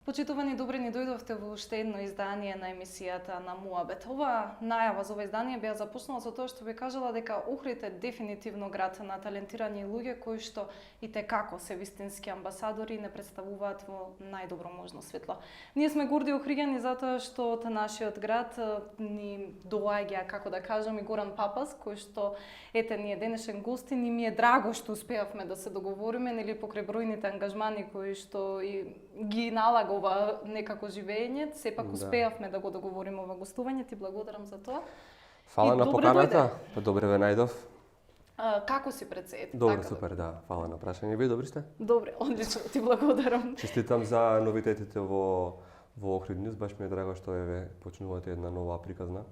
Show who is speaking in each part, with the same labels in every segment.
Speaker 1: Почитувани добри, ни дојдовте во уште едно издание на емисијата на Муабет. Ова најава за ова издание беа започнала со тоа што ви кажала дека Охрид е дефинитивно град на талентирани луѓе кои што и те како се вистински амбасадори не представуваат во најдобро можно светло. Ние сме горди охриѓани затоа што од нашиот град ни доаѓа, како да кажам, и Горан Папас, кој што ете ни е денешен гостин и ми е драго што успеавме да се договориме, нели покрај бројните ангажмани кои што и ги налага ова некако живење, сепак успеавме да го договориме ова гостување. Ти благодарам за тоа.
Speaker 2: Фала на поканата. Па добре ве најдов.
Speaker 1: Како си пред се?
Speaker 2: Добре, супер, да. Фала на прашање. Вие добри сте?
Speaker 1: Добре, одлично, ти благодарам.
Speaker 2: Честитам за новитетите во Охрид Ньюз. Баш ми е драго што еве почнувате една нова приказна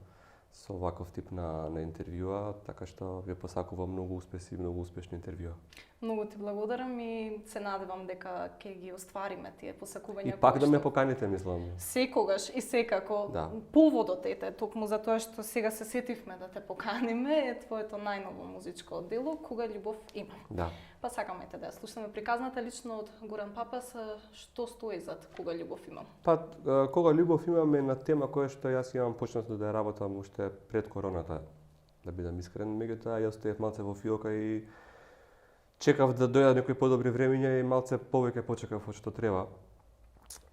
Speaker 2: со ваков тип на интервјуа, така што ви посакувам многу успеси и многу успешни интервјуа.
Speaker 1: Многу ти благодарам и се надевам дека ќе ги оствариме тие посакувања.
Speaker 2: И пак да ме поканите, мислам.
Speaker 1: Секогаш и секако.
Speaker 2: Да.
Speaker 1: Поводот ете, токму за тоа што сега се сетивме да те поканиме, е твоето најново музичко дело, Кога љубов имам.
Speaker 2: Да.
Speaker 1: Па сакаме да ја слушаме приказната лично од Горан Папас, што стои зад Кога љубов имам.
Speaker 2: Па Кога љубов имам е на тема која што јас имам почнато да ја работам уште пред короната, да бидам искрен, меѓутоа јас стоев малце во фиока и чекав да дојдат некои подобри времиња и малце повеќе почекав од што треба.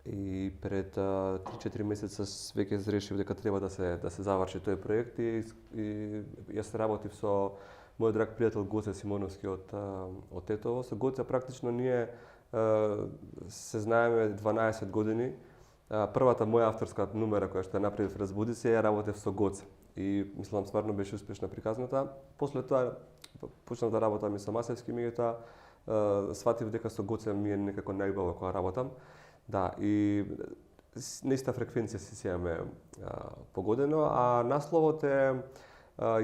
Speaker 2: И пред 3-4 месеца веќе решив дека треба да се заврши тој проект и јас работив со мојот драг пријател Гоце Симоновски од Тетово. Со Гоце практично ние се знаеме 12 години. Првата моја авторска номера која што ја направив Разбуди се, ја работев со Гоце. И мислам стварно беше успешна приказната. После тоа почнав да работам и со Масевски, меѓутоа сватив дека со Гоце ми е некако најубаво кога работам. Да, и на иста фреквенција си сеаме погодено, а насловот е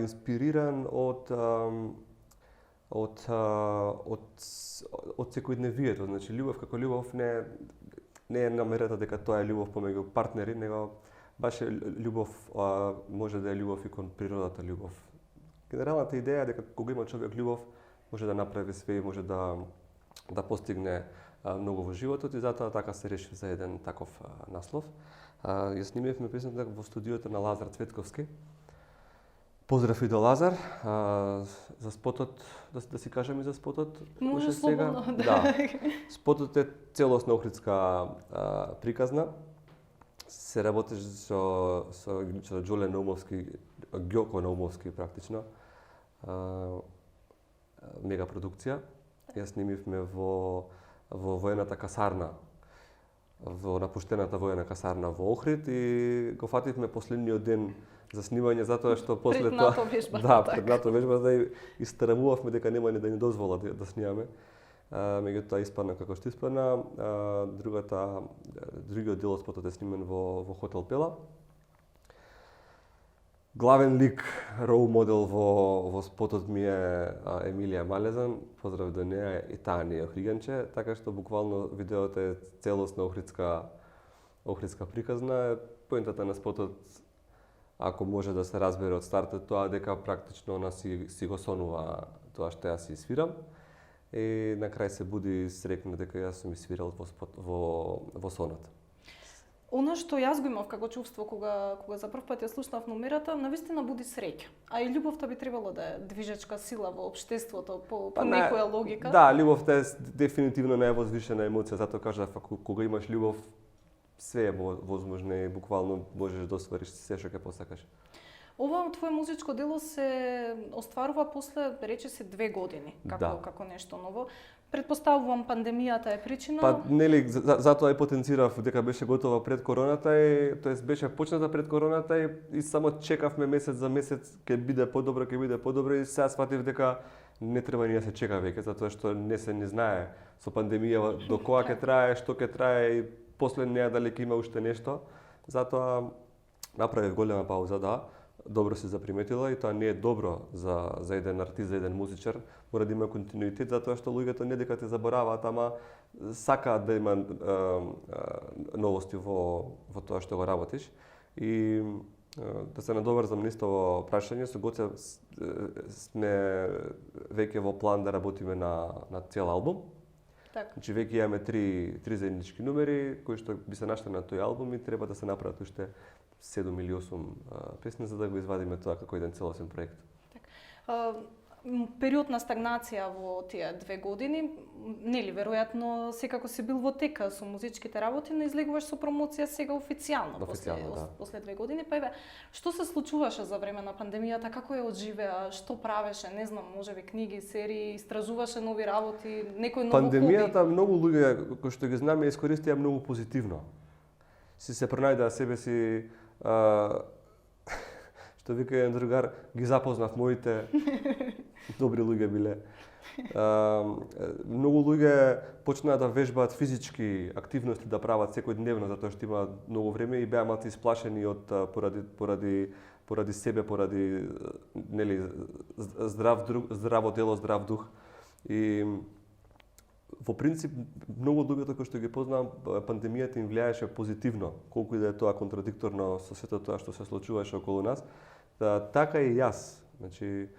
Speaker 2: инспириран од секојдневието. Значи љубов како љубов не е намерата дека тоа е љубов помеѓу партнери, него баш е љубов, може да е љубов и кон природата љубов. Генералната идеја е дека кога има човек љубов, може да направи све и може да постигне многу во животот и затоа така се реши за еден таков наслов. Ја снимивме песната во студиото на Лазар Цветковски. Поздрав и до Лазар. За спотот, да си кажем и за спотот?
Speaker 1: Може слободно,
Speaker 2: да. Спотот е целосна охридска приказна. Се работеше со Ѓоле Наумовски, Ѓоко Наумовски практично. Мега продукција. Ја снимивме во воената касарна, во напуштената воена касарна во Охрид и го фативме последниот ден за снимање затоа што после тоа пред НАТО вежбата да истарамувавме дека нема ни да ни дозвола да снимаме. Меѓутоа испадна како што испадна. Другиот дел од спотот е снимен во хотел Пела. Главен лик, роу модел во спотот ми е Емилија Малезан. Поздрав до неа, и таа не е охриганче, така што буквално видеото е целосна охридска приказна. Поентата на спотот, ако може да се разбере од стартот, тоа дека практично она си го сонува тоа што јас си свирам. И на крај се буди срекна дека јас сум свирал во сонот.
Speaker 1: Она што јас го имав како чувство кога за прв пат ја слушнав номерата, навистина буди среќа. А и љубовта би требало да е движечка сила во општеството по некоја логика.
Speaker 2: Да, љубовта е дефинитивно највозвишена емоција, затоа кажав кога имаш љубов све е возможно и буквално можеш да оствариш се што ќе посакаш.
Speaker 1: Ова твое музичко дело се остварува после, речиси, 2 години, како нешто ново. Предпоставувам пандемијата е причина.
Speaker 2: Па нели затоа и потенцирав дека беше готова пред короната тоест беше почната пред короната и само чекавме месец за месец ќе биде подобро и сега сватив дека не треба ни да се чека веќе затоа што не се не знае со пандемија до кога ќе трае, што ќе трае и после неа дали ќе има уште нешто. Затоа направив голема пауза, да. Добро се заприметила и тоа не е добро за еден артист, за еден музичар. Мора да има континуитет, затоа што луѓето не дека те забораваат, ама сакаат да има новости во тоа што го работиш. И да се надоврзам на истово прашање, со Гоце сме веќе во план да работиме на цел албум.
Speaker 1: Така.
Speaker 2: Значи веќе имаме три заеднички numeri кои што би се нашли на тој албум и треба да се направат уште 7 или 8 песни за да го извадиме тоа како еден целосен проект.
Speaker 1: Период на стагнација во тие 2 години, нели веројатно секако си бил во тека со музичките работи, но излегуваш со промоција сега официјално после 2 години. Па еве, што се случуваше за време на пандемијата, како ја одживеа, што правеше, не знам, можеби книги, серии, истражуваше нови работи, некој ново хоби?
Speaker 2: Пандемијата многу луѓе кои што ги знаме искористија многу позитивно. Се пронајдаа себе си што вика еден другар, ги запознав моите добри луѓе биле. Многу луѓе почнаа да вежбаат физички активности да прават секојдневно затоа што има многу време и беа малку исплашени од поради себе, поради нели здраво тело, здрав дух. И во принцип многу луѓето кои што ги познавам пандемијата им влијаеше позитивно, колку и да е тоа контрадикторно со сето тоа што се случуваше околу нас. Така и јас. Значи,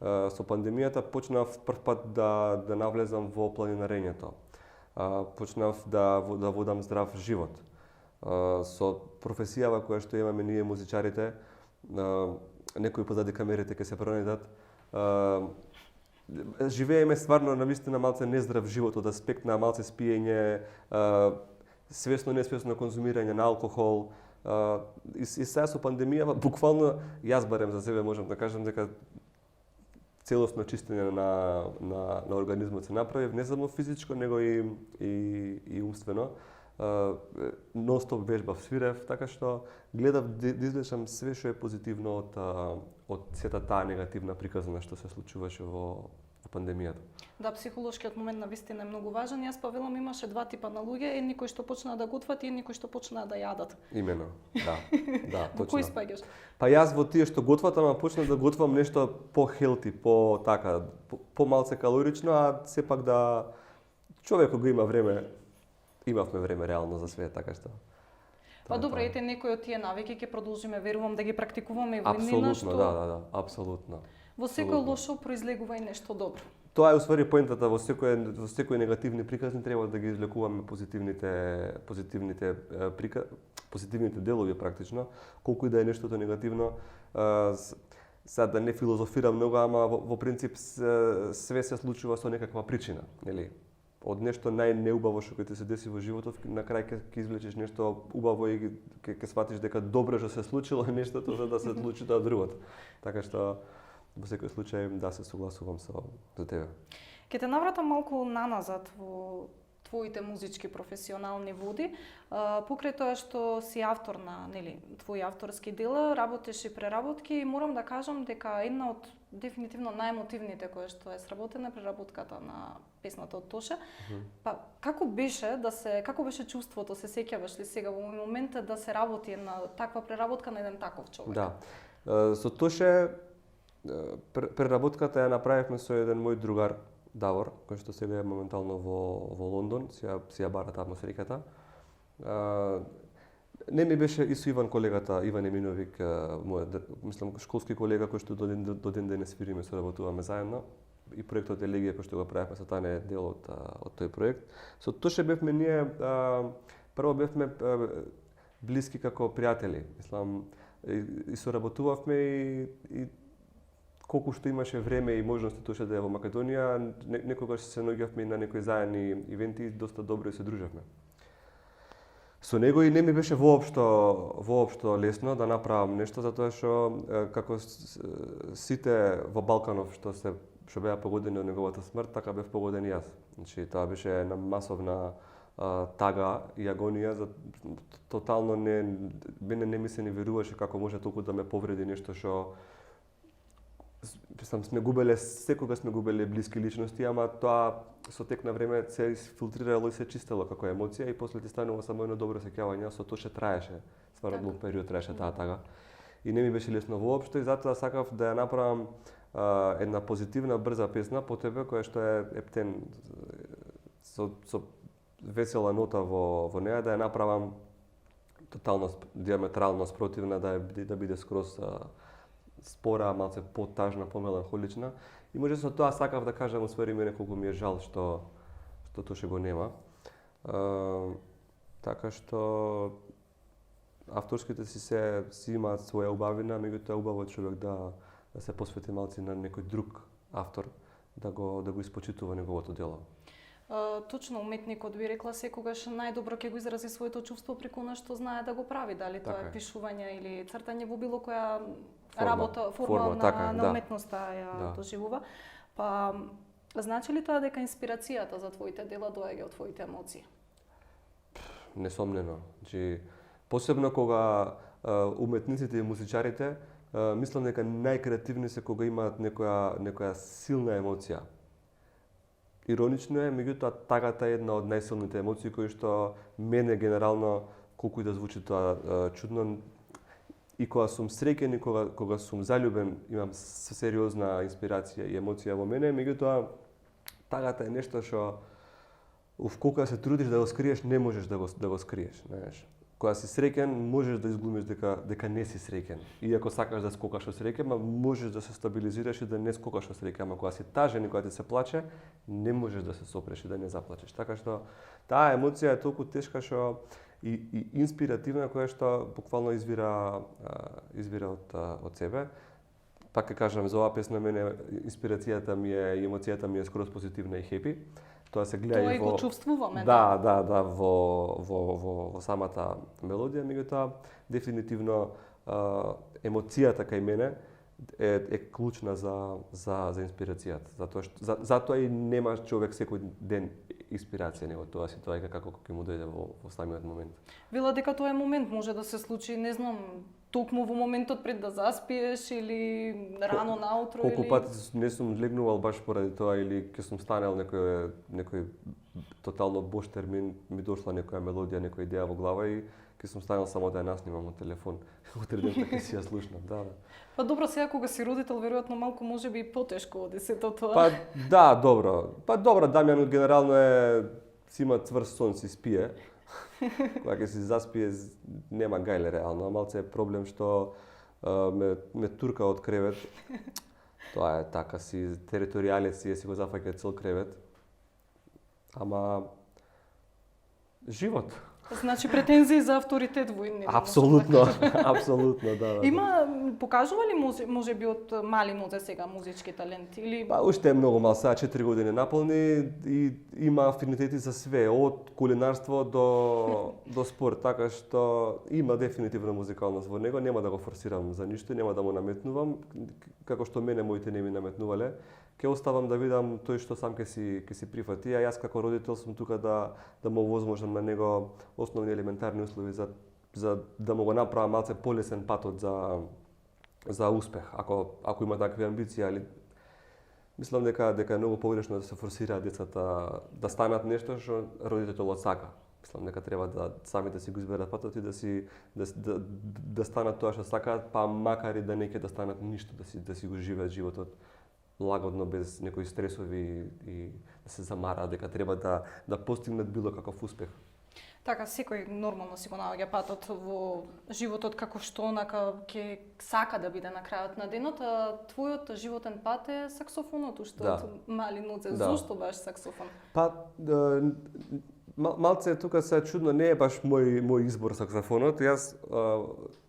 Speaker 2: со пандемијата почнав прв пат да навлезам во планинарењето. Почнав да водам здрав живот. Со професијава која што имаме ние музичарите, некои позади камерите ќе се пронајдат. Живееме стварно навистина малце нездрав живот од аспект на малце спиење, свесно несвесно конзумирање на алкохол. И сега со пандемијава буквално јас барем за себе можам да кажам дека целосно чистење на организмот се направи, не само физичко, него и умствено. Ностоп вежбав, свирев, така што гледав да извлечам све што е позитивно од сета таа негативна приказна што се случуваше во пандемијата.
Speaker 1: Да, психолошкиот момент на вистина е многу важен. Јас па велам имаше 2 типа на луѓе, едни кои што почнаа да готват и едни кои што почнаа да јадат.
Speaker 2: Имено, да,
Speaker 1: Во кој спаѓаш?
Speaker 2: Па јас во тие што готват, ама почнав да готвам нешто по-хелти, по-малце калорично, а сепак да човекот го има време. Имавме време реално за све, така што.
Speaker 1: Па добро, ете некои од тие навики ќе продолжиме, верувам да ги практикуваме и во иднина што.
Speaker 2: Да, апсолутно.
Speaker 1: Во секој лошо произлегува и нешто добро.
Speaker 2: Тоа е уствари поентата, во секој негативни приказни треба да ги извлекуваме позитивните делови практично, колку и да е нештото негативно. Сега да не филозофирам многу, ама во принцип све се случува со некаква причина, нели? Од нешто најнеубаво што ќе ти се деси во животот, на крај ќе извлечеш нешто убаво и ќе сватиш дека добро што се случило нештото за да се случи тоа другото. Така што во секој случај да се согласувам со тебе.
Speaker 1: Ќе те навратам малку наназад во твоите музички професионални води, покрај тоа што си автор на, нели, твои авторски дела, работиш и преработки и морам да кажам дека една од дефинитивно најемотивните која што е сработена преработката на песната од Тоше. Па како беше чувството, се сеќаваш ли сега во моментот да се работи на таква преработка на еден таков човек?
Speaker 2: Да. Со Тоше преработката ја направивме со еден мој другар Давор, кој што сега е моментално во Лондон, си ја бара таму среќата. Не ми беше и со Иван колегата, Иван Еминовик, мојот школски колега кој што до ден денес свириме, соработуваме заедно. И проектот Елегија кој што го правевме со Таня е дел од тој проект. Со Тоше бевме ние прво бевме блиски како пријатели. И соработувавме и колку што имаше време и можности Тоше да е во Македонија, некогаш се наоѓавме и на некои заедни ивенти и доста добро се дружевме. Со него и не ми беше воопшто лесно да направам нешто, затоа што како сите во Балканов што беа погодени од неговата смрт, така бев погоден и јас. Значи тоа беше една масовна тага и агонија, тотално не ми се не веруваше како може толку да ме повреди нешто што секогаш сме губеле блиски личности, ама тоа со тек на време се изфилтрирало и се чистело како емоција и после ти станува само едно добро сеќавање, со тоа што траеше, стварно долг период траеше таа тага. И не ми беше лесно воопшто и затоа сакав да ја направам една позитивна, брза песна по тебе, која што е ептен со весела нота во неа, да ја направам тотално диаметрално спротивна, да биде скроз спора, малце потажна, помеланхолична. И може со тоа сакав да кажам, усвари мене колку ми е жал што што тоше го нема. Така што авторските си имаат своја убавина, меѓутоа убаво човек да се посвети малци на некој друг автор, да го испочитува неговото дело.
Speaker 1: Точно уметникот би рекла секогаш најдобро ќе го изрази своето чувство преку она што знае да го прави, дали тоа е пишување или цртање во било која форма на уметноста ја доживува. Па значи ли тоа дека инспирацијата за твоите дела доаѓа од твоите емоции?
Speaker 2: Несомнено. Значи, посебно кога уметниците и музичарите мислам дека најкреативни се кога имаат некоја силна емоција. Иронично е, меѓутоа тагата е една од најсилните емоции кои што мене генерално, колку и да звучи тоа чудно, и кога сум среќен и кога сум заљубен, имам сериозна инспирација и емоција во мене, меѓутоа тагата е нешто што кога се трудиш да го скриеш, не можеш да го скриеш, знаеш. Кога си среќен, можеш да изглумиш дека не си среќен. Иако сакаш да скокаш од среќа, можеш да се стабилизираш и да не скокаш од среќа, ама кога си тажен и кога ти се плаче, не можеш да се сопреш и да не заплачеш. Така што таа емоција е толку тешка што и инспиративна, која што буквално извира од себе. Пак ќе кажам, за оваа песна мене инспирацијата ми е и емоцијата ми е скроз позитивна и хепи. Тоа се гледа
Speaker 1: и во... Тоа го чувствуваме.
Speaker 2: Да, во самата мелодија, меѓутоа дефинитивно емоцијата кај мене е клучна за инспирацијата. Затоа и нема човек секој ден инспирација, него тоа си тоа како ќе му дојде во самиот момент.
Speaker 1: Вела дека тоа е момент, може да се случи, не знам, токму во моментот пред да заспиеш или рано наутро или...
Speaker 2: Колку пати не сум легнувал баш поради тоа или ќе сум станал некој тотално бош термин, ми дошла некоја мелодија, некоја идеја во глава и ќе сум станал само да ја наснимам од телефон. Утре ден така си ја слушнам, да.
Speaker 1: Па добро, сега кога си родител, веројатно малку можеби и потешко оди сето тоа.
Speaker 2: Па да, добро. Дамјан генерално си има цврст сон, си спие. Кога ќе си заспие, нема гајле реално, малце е проблем што ме турка од кревет. Тоа е така, си територијалец си го зафаќа цел кревет. Ама живот.
Speaker 1: Значи претензии за авторитет во иднина.
Speaker 2: Апсолутно, да.
Speaker 1: Има, покажува ли можеби од мали нозе сега музички талент или
Speaker 2: Па уште е многу мал, сега 4 години наполни и има афинитети за све, од кулинарство до спорт, така што има дефинитивно музикалност во него, нема да го форсирам за ништо, нема да му наметнувам, како што мене моите не ми наметнувале. Ќе оставам да видам тој што сам ќе си прифати, а јас како родител сум тука да му овозможам на него основни елементарни услови за да му го направам малце полесен патот за успех, ако има такви амбиции, али мислам дека е многу погрешно да се форсираат децата да станат нешто што родителот сака. Мислам дека треба да сами да си го изберат патот и да станат тоа што сакаат, па макар и да не ќе да станат ништо, да си го живеат животот лагодно, без некои стресови и да се замараат дека треба да постигнат било каков успех.
Speaker 1: Така, секој нормално си го наоѓа патот во животот како што онака ќе сака да биде на крајот на денот, а твојот животен пат е саксофонот, уште од мали нозе. Зошто баш саксофон?
Speaker 2: Па, малце тука се чудно, не е баш мој избор саксофонот. Јас,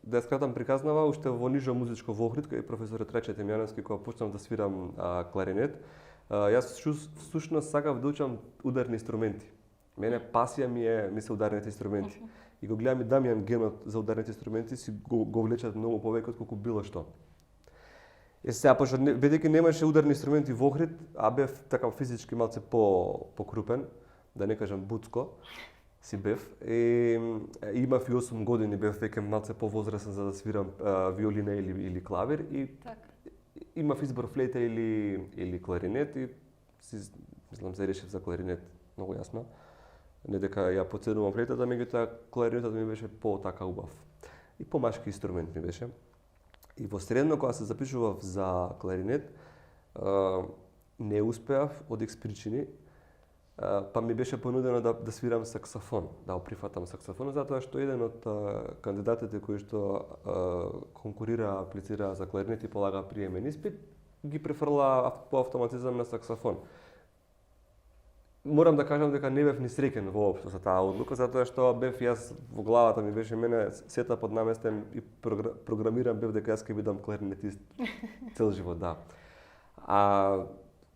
Speaker 2: да ја скратам приказнава, уште во нижо музичко во Охрид, кај професорот Раче Темјановски, кога почнав да свирам кларинет, јас всушност сакав да учам ударни инструменти. Мене пасија ми се ударните инструменти. И го гледам и Дамјан генот за ударните инструменти си го влечат многу повеќе отколку било што. Сега, пошто бидејќи немаше ударни инструменти во Охрид, а бев така физички малце покрупен, да не кажам буцко, си бев. И имав и 8 години, бев веќе малце повозрасен за да свирам виолина или клавир и имав избор флейта или кларинет и мислам се решив за кларинет, многу јасно. Не дека ја поценувам флейтата, меѓутоа кларинетот ми беше така убав. И помашки инструмент ми беше. И во средно кога се запишував за кларинет, не успеав од X причини, па ми беше понудено да свирам саксофон, да прифатам саксофон, затоа што еден од кандидатите кои што конкурира, аплицира за кларинет и полага приемен испит, ги префрла по автоматизам на саксофон. Морам да кажам дека не бев ни среќен воопшто со таа одлука, затоа што бев јас во главата ми беше мене сетапот наместен и програмиран бев дека јас ќе бидам кларинетист цел живот, да. А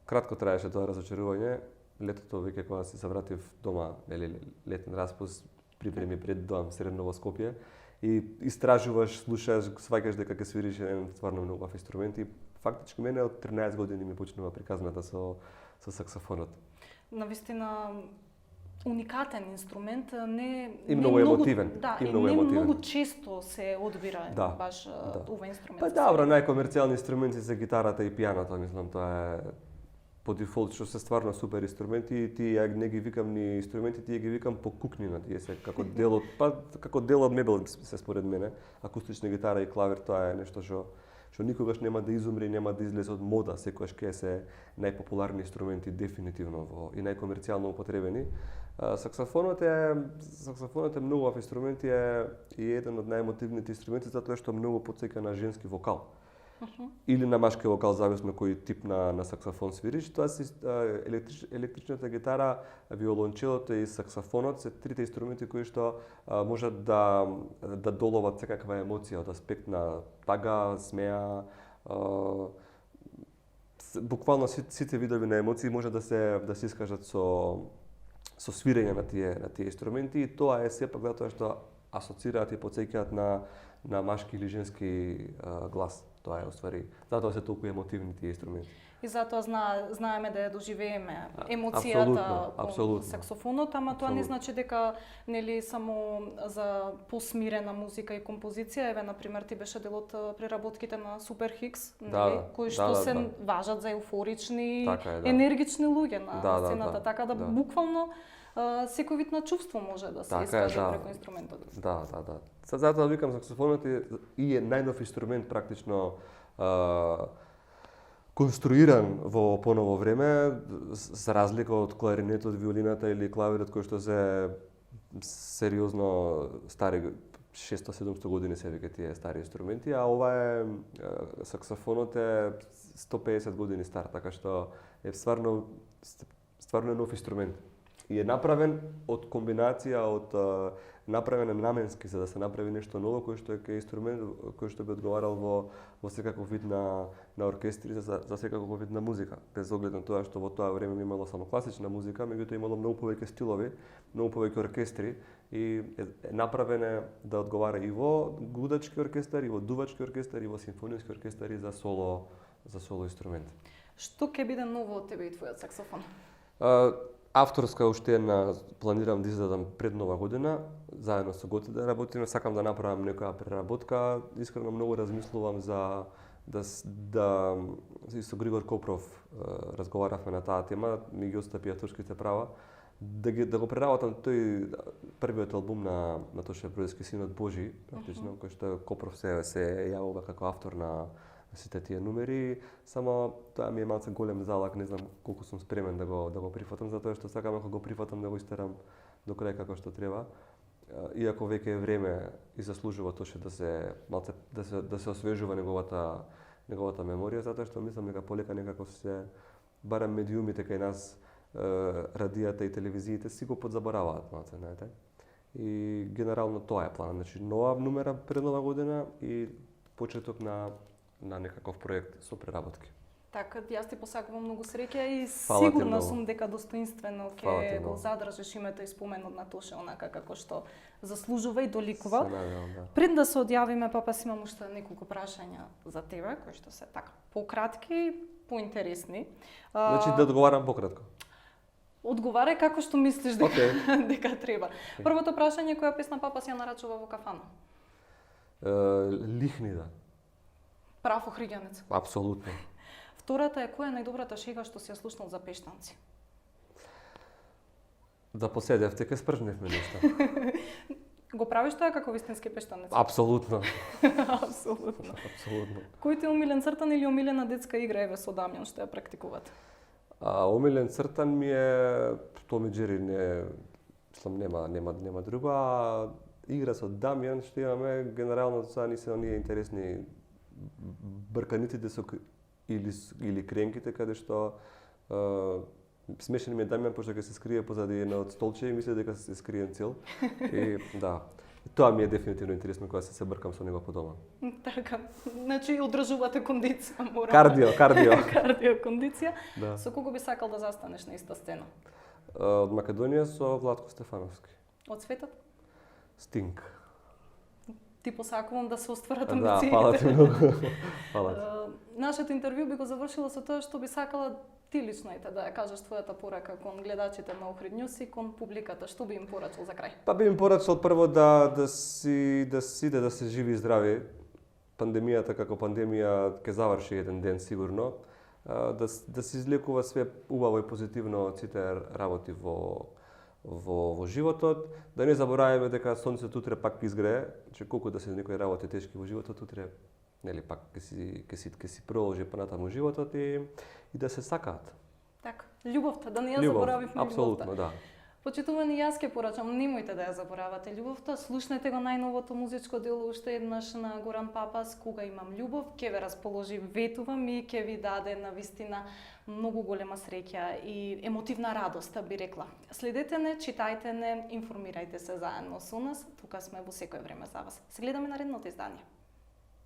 Speaker 2: кратко траеше тоа разочарување. Летото веќе кога се вратив дома, нели летен распуст, припреми пред доам средно во Скопје и истражуваш, слушаш, сваќаш дека ќе свириш еден стварно многу убав инструмент и фактички мене од 13 години ми почнува приказната со саксофонот.
Speaker 1: Навистина уникатен инструмент, не
Speaker 2: И многу емотивен.
Speaker 1: Да,
Speaker 2: и
Speaker 1: не
Speaker 2: емотивен.
Speaker 1: многу често се одбира баш овој инструмент.
Speaker 2: Па добро, најкомерцијални инструменти се гитарата и пијаното, мислам, тоа е по дефолт што се стварно супер инструменти и ти ја не ги викам ни инструменти, ти ги викам по кукнина, тие се како дел од како дел од мебел се според мене. Акустична гитара и клавир тоа е нешто што никогаш нема да изумре и нема да излезе од мода, секогаш ќе се најпопуларни инструменти дефинитивно и најкомерцијално употребени. Саксофонот е многу убав инструмент и е еден од најемотивните инструменти затоа што многу потсеќа на женски вокал. Или на машки вокал, зависно кој тип на саксофон свириш. Тоа се електричната гитара, виолончелото и саксофонот се трите инструменти кои што можат да доловат секаква емоција од аспект на тага, смеа, буквално сите видови на емоции може да се искажат со свирење на тие инструменти и тоа е сепак затоа што асоцираат и потсеќаат на машки или женски глас. Тоа е уствари, затоа се толку емотивни тие инструменти.
Speaker 1: И затоа знаеме да ја доживееме емоцијата
Speaker 2: апсолутно.
Speaker 1: Саксофонот, ама тоа не значи дека нели само за посмирена музика и композиција, еве на пример ти беше дел од преработките на Супер Хикс, нели, кои што се важат за еуфорични, енергични луѓе на сцената, така да буквално секој вид на чувство може да се искаже преку инструментот.
Speaker 2: Да. Затоа викам саксофонот е најнов инструмент практично конструиран во поново време, за разлика од кларинетот, виолината или клавирот кои што се сериозно стари 600-700 години се веќе тие стари инструменти, а ова е саксофонот е 150 години стар, така што е стварно нов инструмент. И е направен од комбинација направен наменски за да се направи нешто ново кој што е инструмент кој што би одговарал во секаков вид на оркестри за секаков вид на музика. Без оглед на тоа што во тоа време имало само класична музика, меѓутоа имало многу повеќе стилови, многу повеќе оркестри и е направен да одговара и во гудачки оркестар, и во дувачки оркестар, и во симфониски оркестар и за соло инструмент.
Speaker 1: Што ќе биде ново од тебе и твојот саксофон?
Speaker 2: Авторска уште планирам да издадам пред Нова година, заедно со Готе да работиме, сакам да направам некоја преработка. Искрено многу размислувам и со Григор Копров разговаравме на таа тема, ми ги отстапи авторските права, да го преработам тој првиот албум на Тоше Бројски, Синот Божи, практично, кој што Копров се јавува како автор на сите тие numeri, само тоа ми е малце голем залак, не знам колку сум спремен да го прифатам, затоа што сакам ако го прифатам да го истерам до крај како што треба. Иако веќе е време и заслужува Тоше да се освежува неговата меморија, затоа што мислам дека полека некако се барем медиумите кај нас, радијата и телевизиите си го подзабораваат малце, знаете. И генерално тоа е планот, значи нова numera пред Нова година и почеток на некаков проект со преработки.
Speaker 1: Така, јас ти посакувам многу среќа и сигурна сум дека достоинствено ќе го задржиш името и споменот на Тоше онака како што заслужува и доликува. Пред да се одјавиме, Папас, имам уште неколку прашања за тебе, кои што се така пократки, поинтересни.
Speaker 2: Значи да одговарам пократко.
Speaker 1: Одговарај како што мислиш дека треба. Првото прашање, која песна Папас ја нарачува во кафана?
Speaker 2: Лихнида.
Speaker 1: Прав охриѓанец.
Speaker 2: Апсолутно.
Speaker 1: Втората е која е најдобрата шега што си ја слушнал за Пештанци?
Speaker 2: Да поседевте, ке спржневме нешто.
Speaker 1: Го правиш тоа како вистински пештанец?
Speaker 2: Апсолутно.
Speaker 1: Апсолутно. Кој ти е омилен цртан или омилена детска игра еве со Дамјан што ја практикувате?
Speaker 2: Омилен цртан ми е Том и Џери, нема друго, а игра со Дамјан што имаме генерално сега ни се оние интересни брканиците или кренките каде што Смешен ми е Дамјан, пошто ќе се скрие позади едно од столче и мисли дека се скриен цел. И да, тоа ми е дефинитивно интересно кога се бркам со него по дома.
Speaker 1: Така, значи одржувате кондиција, мора.
Speaker 2: Кардио.
Speaker 1: Кардио кондиција.
Speaker 2: Да.
Speaker 1: Со кого би сакал да застанеш на иста сцена?
Speaker 2: Од Македонија со Владко Стефановски.
Speaker 1: Од светот?
Speaker 2: Стинг.
Speaker 1: Ти посакувам да се остварат
Speaker 2: Да,
Speaker 1: амбициите.
Speaker 2: фала ти многу. Фала ти.
Speaker 1: Нашето интервју би го завршила со тоа што би сакала ти лично да ја кажеш твојата порака кон гледачите на Охрид Њуз и кон публиката, што би им порачал за крај?
Speaker 2: Па би им порачал прво да се живи и здрави. Пандемијата како пандемија ќе заврши еден ден сигурно. Да се излекува све убаво и позитивно од сите работи во животот, да не забораваме дека сонцето утре пак ќе изгрее, че колку да се некои работи тешки во животот утре, нели пак ќе си продолжи понатаму животот и да се сакаат.
Speaker 1: Така, љубовта, да не ја заборавивме љубовта.
Speaker 2: Апсолутно, да.
Speaker 1: Почитувани, јас ќе порачам, немојте да ја заборавате љубовта, слушнете го најновото музичко дело уште еднаш на Горан Папас, Кога имам љубов, ќе ве расположи, ветувам и ќе ви даде навистина многу голема среќа и емотивна радост, би рекла. Следете не, читајте не, информирајте се заедно со нас, тука сме во секое време за вас. Се гледаме наредното издание.